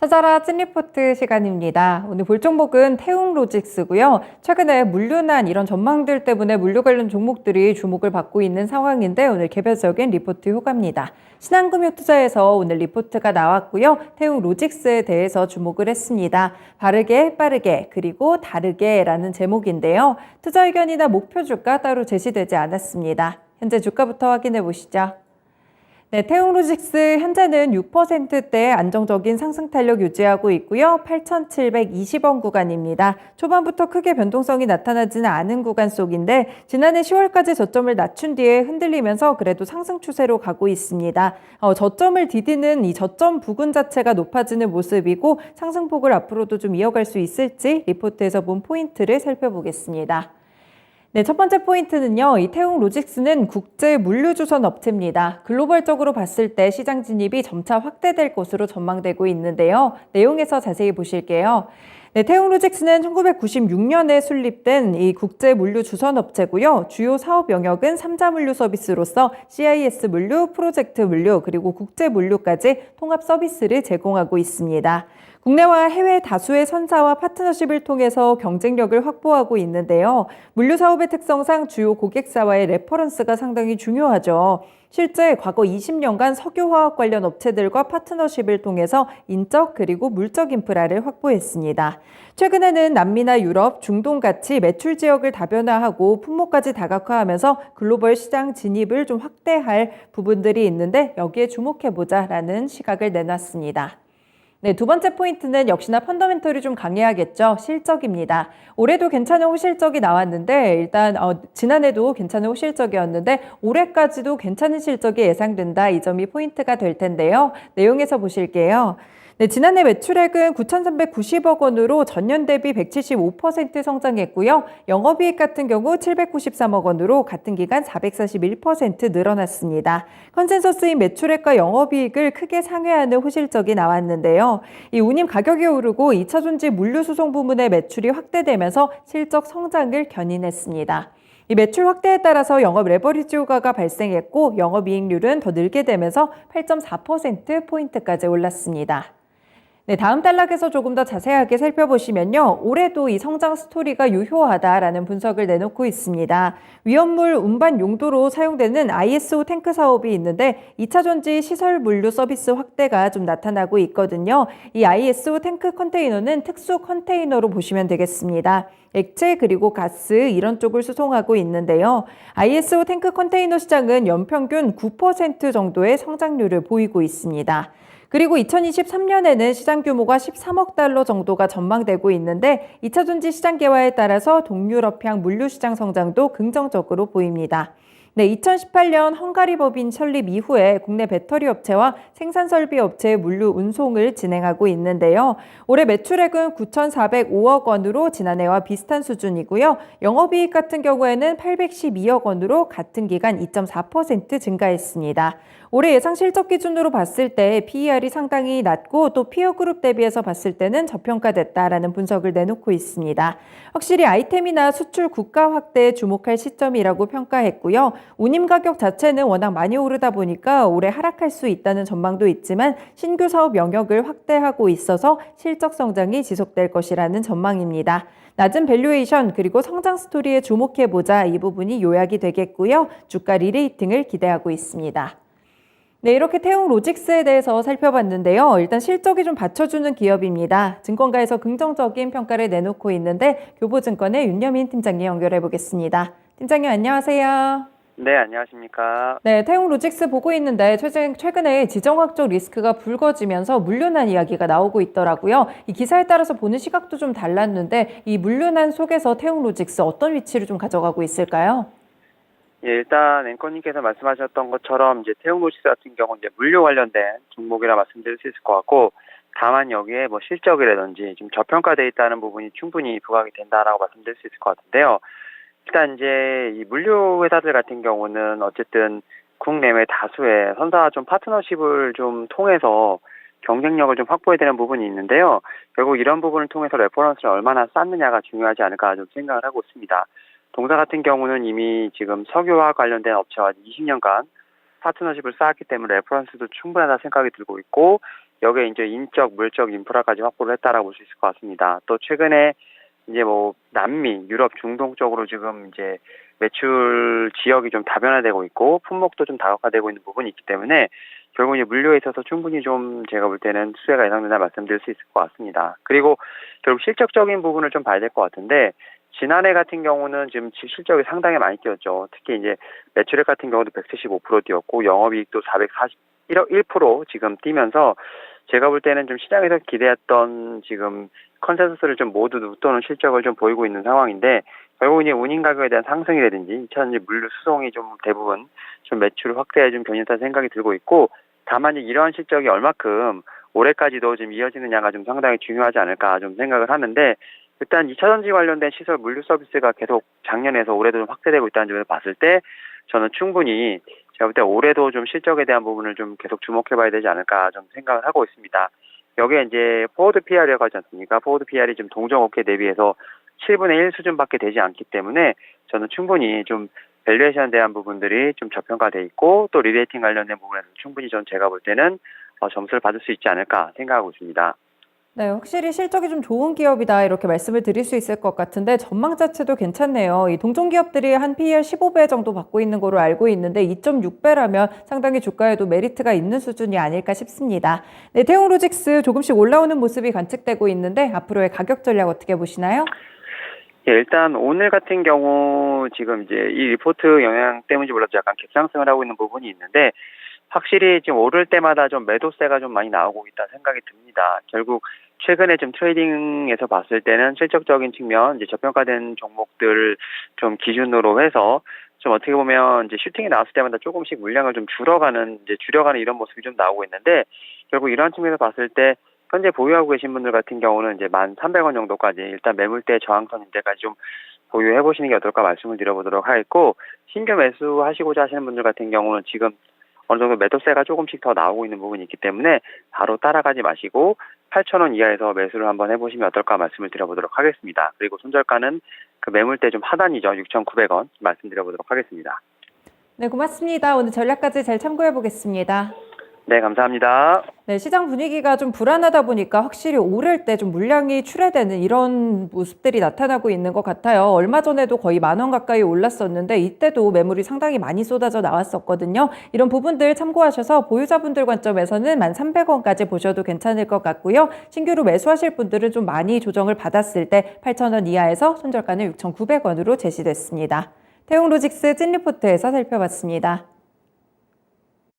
찾아라 찐리포트 시간입니다. 오늘 볼 종목은 태웅로직스고요. 최근에 물류난 이런 전망들 때문에 물류 관련 종목들이 주목을 받고 있는 상황인데 오늘 개별적인 리포트 효과입니다. 신한금융투자에서 오늘 리포트가 나왔고요. 태웅로직스에 대해서 주목을 했습니다. 바르게, 빠르게, 그리고 다르게라는 제목인데요. 투자 의견이나 목표 주가 따로 제시되지 않았습니다. 현재 주가부터 확인해 보시죠. 네, 태웅로직스 현재는 6%대 안정적인 상승 탄력 유지하고 있고요. 8,720원 구간입니다. 초반부터 크게 변동성이 나타나지는 않은 구간 속인데 지난해 10월까지 저점을 낮춘 뒤에 흔들리면서 그래도 상승 추세로 가고 있습니다. 저점을 디디는 이 저점 부근 자체가 높아지는 모습이고 상승폭을 앞으로도 좀 이어갈 수 있을지 리포트에서 본 포인트를 살펴보겠습니다. 네, 첫 번째 포인트는요. 이 태웅로직스는 국제 물류주선 업체입니다. 글로벌적으로 봤을 때 시장 진입이 점차 확대될 것으로 전망되고 있는데요. 내용에서 자세히 보실게요. 네, 태웅로직스는 1996년에 설립된 이 국제 물류 주선 업체고요. 주요 사업 영역은 3자 물류 서비스로서 CIS 물류, 프로젝트 물류, 그리고 국제 물류까지 통합 서비스를 제공하고 있습니다. 국내와 해외 다수의 선사와 파트너십을 통해서 경쟁력을 확보하고 있는데요. 물류 사업의 특성상 주요 고객사와의 레퍼런스가 상당히 중요하죠. 실제 과거 20년간 석유화학 관련 업체들과 파트너십을 통해서 인적 그리고 물적 인프라를 확보했습니다. 최근에는 남미나 유럽, 중동 같이 매출 지역을 다변화하고 품목까지 다각화하면서 글로벌 시장 진입을 좀 확대할 부분들이 있는데 여기에 주목해보자라는 시각을 내놨습니다. 네, 두 번째 포인트는 역시나 펀더멘털이 좀 강해야겠죠. 실적입니다. 올해도 괜찮은 호실적이 나왔는데 일단 지난해도 괜찮은 호실적이었는데 올해까지도 괜찮은 실적이 예상된다. 이 점이 포인트가 될 텐데요. 내용에서 보실게요. 네, 지난해 매출액은 9,390억 원으로 전년 대비 175% 성장했고요. 영업이익 같은 경우 793억 원으로 같은 기간 441% 늘어났습니다. 컨센서스인 매출액과 영업이익을 크게 상회하는 호실적이 나왔는데요. 이 운임 가격이 오르고 2차 전지 물류 수송 부문의 매출이 확대되면서 실적 성장을 견인했습니다. 이 매출 확대에 따라서 영업 레버리지 효과가 발생했고 영업이익률은 더 늘게 되면서 8.4%포인트까지 올랐습니다. 네, 다음 단락에서 조금 더 자세하게 살펴보시면요. 올해도 이 성장 스토리가 유효하다라는 분석을 내놓고 있습니다. 위험물 운반 용도로 사용되는 ISO 탱크 사업이 있는데 2차 전지 시설 물류 서비스 확대가 좀 나타나고 있거든요. 이 ISO 탱크 컨테이너는 특수 컨테이너로 보시면 되겠습니다. 액체 그리고 가스 이런 쪽을 수송하고 있는데요. ISO 탱크 컨테이너 시장은 연평균 9% 정도의 성장률을 보이고 있습니다. 그리고 2023년에는 시장 규모가 13억 달러 정도가 전망되고 있는데 2차 전지 시장 개화에 따라서 동유럽향 물류 시장 성장도 긍정적으로 보입니다. 네, 2018년 헝가리 법인 설립 이후에 국내 배터리 업체와 생산 설비 업체의 물류 운송을 진행하고 있는데요. 올해 매출액은 9,405억 원으로 지난해와 비슷한 수준이고요. 영업이익 같은 경우에는 812억 원으로 같은 기간 2.4% 증가했습니다. 올해 예상 실적 기준으로 봤을 때 PER이 상당히 낮고 또 피어 그룹 대비해서 봤을 때는 저평가됐다라는 분석을 내놓고 있습니다. 확실히 아이템이나 수출 국가 확대에 주목할 시점이라고 평가했고요. 운임 가격 자체는 워낙 많이 오르다 보니까 올해 하락할 수 있다는 전망도 있지만 신규 사업 영역을 확대하고 있어서 실적 성장이 지속될 것이라는 전망입니다. 낮은 밸류에이션 그리고 성장 스토리에 주목해보자 이 부분이 요약이 되겠고요. 주가 리레이팅을 기대하고 있습니다. 네, 이렇게 태웅로직스에 대해서 살펴봤는데요. 일단 실적이 좀 받쳐주는 기업입니다. 증권가에서 긍정적인 평가를 내놓고 있는데 교보증권의 윤여민 팀장님 연결해 보겠습니다. 팀장님 안녕하세요. 네, 안녕하십니까. 네, 태웅로직스 보고 있는데 최근에 지정학적 리스크가 불거지면서 물류난 이야기가 나오고 있더라고요. 이 기사에 따라서 보는 시각도 좀 달랐는데 이 물류난 속에서 태웅로직스 어떤 위치를 좀 가져가고 있을까요? 예, 일단 앵커님께서 말씀하셨던 것처럼 이제 태웅로직스 같은 경우는 이제 물류 관련된 종목이라 말씀드릴 수 있을 것 같고, 다만 여기에 뭐 실적이라든지 좀 저평가되어 있다는 부분이 충분히 부각이 된다라고 말씀드릴 수 있을 것 같은데요. 일단 이제 이 물류 회사들 같은 경우는 어쨌든 국내외 다수의 선사와 좀 파트너십을 좀 통해서 경쟁력을 좀 확보해야 되는 부분이 있는데요. 결국 이런 부분을 통해서 레퍼런스를 얼마나 쌓느냐가 중요하지 않을까 좀 생각을 하고 있습니다. 동사 같은 경우는 이미 지금 석유와 관련된 업체와 20년간 파트너십을 쌓았기 때문에 레퍼런스도 충분하다 생각이 들고 있고, 여기에 이제 인적, 물적 인프라까지 확보를 했다라고 볼 수 있을 것 같습니다. 또 최근에 이제 뭐 남미, 유럽, 중동 쪽으로 지금 이제 매출 지역이 좀 다변화되고 있고 품목도 좀 다각화되고 있는 부분이 있기 때문에 결국 이제 물류에 있어서 충분히 좀 제가 볼 때는 수혜가 예상된다 말씀드릴 수 있을 것 같습니다. 그리고 결국 실적적인 부분을 좀 봐야 될 것 같은데 지난해 같은 경우는 지금 실적이 상당히 많이 뛰었죠. 특히 이제 매출액 같은 경우도 175% 뛰었고 영업이익도 441% 지금 뛰면서 제가 볼 때는 좀 시장에서 기대했던 지금 컨센서스를 좀 모두 웃도는 실적을 좀 보이고 있는 상황인데 결국 이제 운임 가격에 대한 상승이라든지 2차전지 물류 수송이 좀 대부분 좀 매출 확대에 좀 견인했다는 생각이 들고 있고 다만 이러한 실적이 얼마큼 올해까지도 좀 이어지느냐가 좀 상당히 중요하지 않을까 좀 생각을 하는데 일단 2차전지 관련된 시설 물류 서비스가 계속 작년에서 올해도 좀 확대되고 있다는 점을 봤을 때 저는 충분히 제가 볼 때 올해도 좀 실적에 대한 부분을 좀 계속 주목해봐야 되지 않을까 좀 생각을 하고 있습니다. 여기에 이제 포워드 PR이라고 하지 않습니까? 포워드 PR이 좀 동종업계 대비해서 7분의 1 수준밖에 되지 않기 때문에 저는 충분히 좀 밸류에이션에 대한 부분들이 좀 저평가돼 있고 또 리레이팅 관련된 부분에서 충분히 전 제가 볼 때는 점수를 받을 수 있지 않을까 생각하고 있습니다. 네, 확실히 실적이 좀 좋은 기업이다 이렇게 말씀을 드릴 수 있을 것 같은데 전망 자체도 괜찮네요. 이 동종 기업들이 한 PER 15배 정도 받고 있는 거로 알고 있는데 2.6배라면 상당히 주가에도 메리트가 있는 수준이 아닐까 싶습니다. 네, 태용로직스 조금씩 올라오는 모습이 관측되고 있는데 앞으로의 가격 전략 어떻게 보시나요? 예, 일단 오늘 같은 경우 지금 이제 이 리포트 영향 때문인지 몰라도 약간 갭상승을 하고 있는 부분이 있는데 확실히 지금 오를 때마다 좀 매도세가 좀 많이 나오고 있다 생각이 듭니다. 결국 최근에 좀 트레이딩에서 봤을 때는 실적적인 측면, 이제 저평가된 종목들을 좀 기준으로 해서 좀 어떻게 보면 이제 슈팅이 나왔을 때마다 조금씩 물량을 좀 줄여가는 이런 모습이 좀 나오고 있는데 결국 이러한 측면에서 봤을 때 현재 보유하고 계신 분들 같은 경우는 이제 1,300원 정도까지 일단 매물대 저항선인 데까지 좀 보유해 보시는 게 어떨까 말씀을 드려보도록 하겠고 신규 매수하시고자 하시는 분들 같은 경우는 지금 어느 정도 매도세가 조금씩 더 나오고 있는 부분이 있기 때문에 바로 따라가지 마시고 8,000원 이하에서 매수를 한번 해보시면 어떨까 말씀을 드려보도록 하겠습니다. 그리고 손절가는 그 매물대 좀 하단이죠. 6,900원 말씀드려보도록 하겠습니다. 네, 고맙습니다. 오늘 전략까지 잘 참고해 보겠습니다. 네, 감사합니다. 네, 시장 분위기가 좀 불안하다 보니까 확실히 오를 때 좀 물량이 출회되는 이런 모습들이 나타나고 있는 것 같아요. 얼마 전에도 거의 10,000원 가까이 올랐었는데 이때도 매물이 상당히 많이 쏟아져 나왔었거든요. 이런 부분들 참고하셔서 보유자분들 관점에서는 1,300원까지 보셔도 괜찮을 것 같고요. 신규로 매수하실 분들은 좀 많이 조정을 받았을 때 8,000원 이하에서 손절가는 6,900원으로 제시됐습니다. 태용로직스 찐리포트에서 살펴봤습니다.